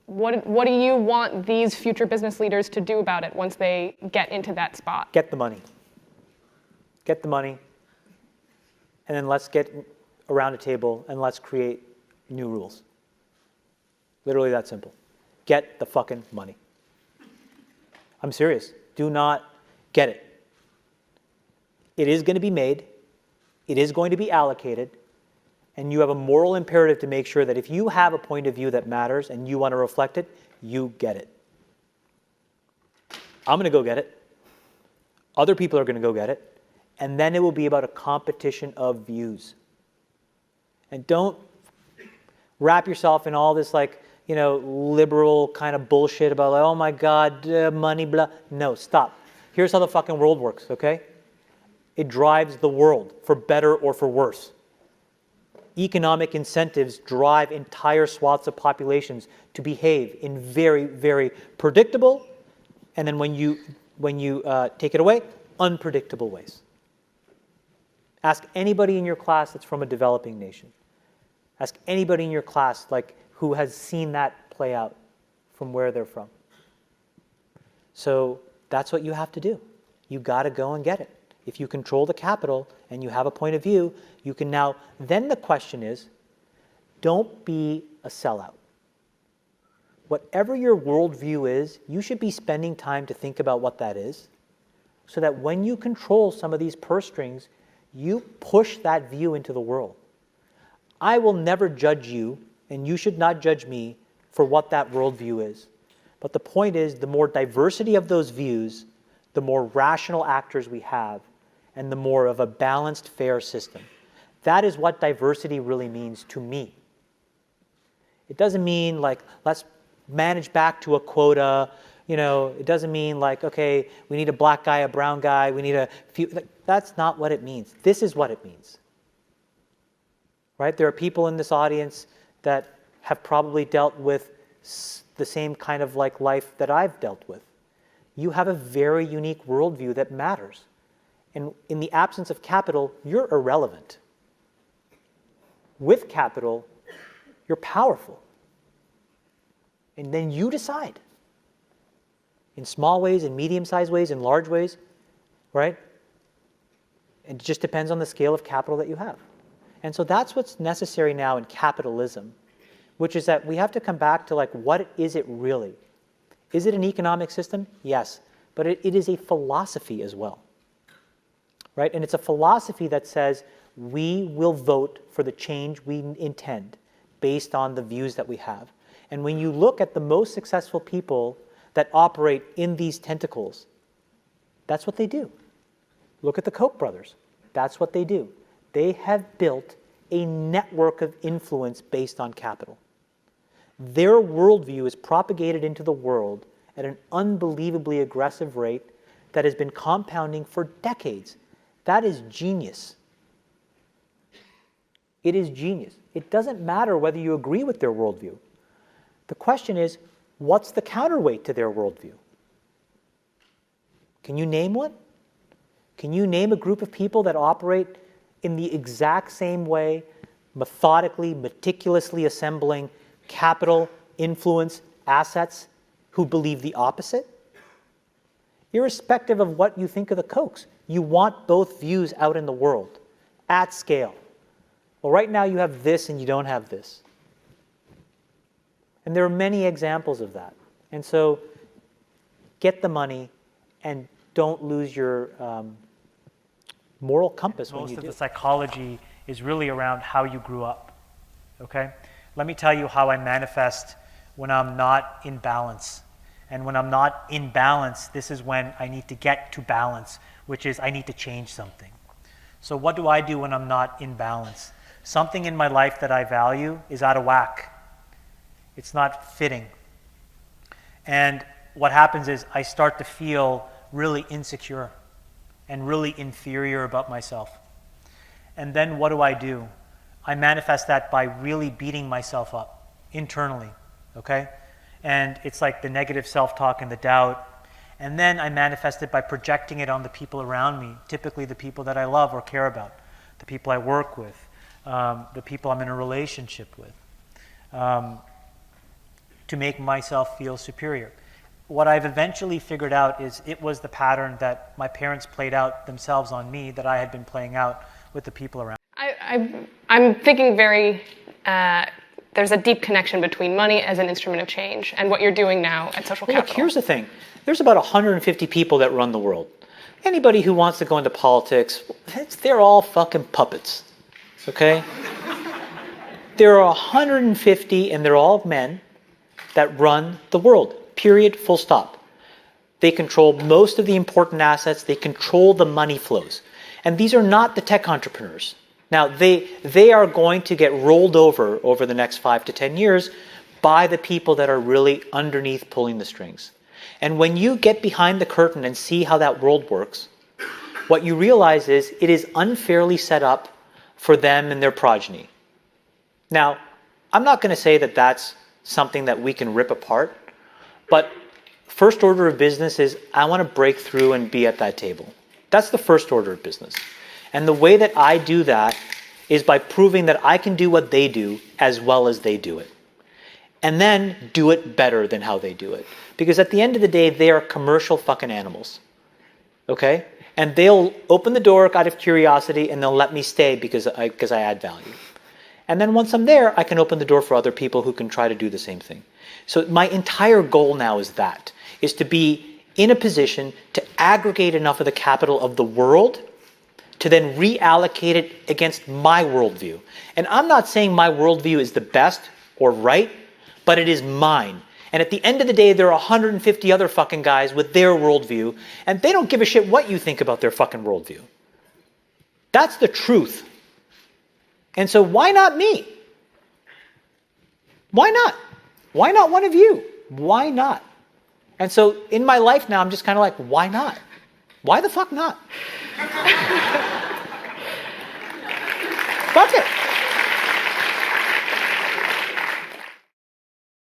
What do you want these future business leaders to do about it once they get into that spot? Get the money. Get the money. And then let's get around a table and let's create new rules. Literally that simple. Get the fucking money. I'm serious. Do not get it. It is going to be made. It is going to be allocated. And you have a moral imperative to make sure that if you have a point of view that matters and you want to reflect it, you get it. I'm going to go get it. Other people are going to go get it. And then it will be about a competition of views. And don't wrap yourself in all this liberal kind of bullshit about oh my God, money, blah. No, stop. Here's how the fucking world works, okay? It drives the world for better or for worse. Economic incentives drive entire swaths of populations to behave in very, very predictable, and then when you take it away, unpredictable ways. Ask anybody in your class that's from a developing nation. Ask anybody in your class who has seen that play out from where they're from. So that's what you have to do. You got to go and get it. If you control the capital and you have a point of view, you can now, then the question is, don't be a sellout. Whatever your worldview is, you should be spending time to think about what that is, so that when you control some of these purse strings, you push that view into the world. I will never judge you, and you should not judge me for what that worldview is. But the point is, the more diversity of those views, the more rational actors we have, and the more of a balanced, fair system. That is what diversity really means to me. It doesn't mean let's manage back to a quota. It doesn't mean okay, we need a black guy, a brown guy, we need a few. That's not what it means. This is what it means. Right? There are people in this audience that have probably dealt with the same kind of life that I've dealt with. You have a very unique worldview that matters. And in the absence of capital, you're irrelevant. With capital, you're powerful. And then you decide. In small ways, in medium-sized ways, in large ways, right? It just depends on the scale of capital that you have. And so that's what's necessary now in capitalism, which is that we have to come back to what is it really? Is it an economic system? Yes. But it is a philosophy as well. Right? And it's a philosophy that says we will vote for the change we intend based on the views that we have. And when you look at the most successful people that operate in these tentacles, that's what they do. Look at the Koch brothers. That's what they do. They have built a network of influence based on capital. Their worldview is propagated into the world at an unbelievably aggressive rate that has been compounding for decades. That is genius. It is genius. It doesn't matter whether you agree with their worldview. The question is, what's the counterweight to their worldview? Can you name one? Can you name a group of people that operate in the exact same way, methodically, meticulously assembling capital, influence, assets, who believe the opposite? Irrespective of what you think of the Kochs, you want both views out in the world, at scale. Well, right now you have this and you don't have this. And there are many examples of that. And so get the money and don't lose your moral compass when you do. Most of the psychology is really around how you grew up, okay? Let me tell you how I manifest when I'm not in balance. And when I'm not in balance, this is when I need to get to balance, which is I need to change something. So what do I do when I'm not in balance? Something in my life that I value is out of whack. It's not fitting. And what happens is I start to feel really insecure and really inferior about myself. And then what do? I manifest that by really beating myself up internally, okay? And it's like the negative self-talk and the doubt. And then I manifest it by projecting it on the people around me, typically the people that I love or care about, the people I work with, the people I'm in a relationship with. to make myself feel superior. What I've eventually figured out is it was the pattern that my parents played out themselves on me that I had been playing out with the people around. I'm thinking there's a deep connection between money as an instrument of change and what you're doing now at Social Capital. Look, here's the thing. There's about 150 people that run the world. Anybody who wants to go into politics, they're all fucking puppets, okay? There are 150, and they're all men, that run the world, period, full stop. They control most of the important assets. They control the money flows. And these are not the tech entrepreneurs. Now, they are going to get rolled over the next 5 to 10 years by the people that are really underneath pulling the strings. And when you get behind the curtain and see how that world works, what you realize is it is unfairly set up for them and their progeny. Now, I'm not going to say that that's something that we can rip apart, but first order of business is I want to break through and be at that table. That's the first order of business. And the way that I do that is by proving that I can do what they do as well as they do it. And then do it better than how they do it. Because at the end of the day, they are commercial fucking animals. Okay? And they'll open the door out of curiosity and they'll let me stay because I add value. And then once I'm there, I can open the door for other people who can try to do the same thing. So my entire goal now is to be in a position to aggregate enough of the capital of the world to then reallocate it against my worldview. And I'm not saying my worldview is the best or right, but it is mine. And at the end of the day, there are 150 other fucking guys with their worldview, and they don't give a shit what you think about their fucking worldview. That's the truth. And so why not me? Why not? Why not one of you? Why not? And so in my life now, I'm just kind of like, why not? Why the fuck not? Fuck it.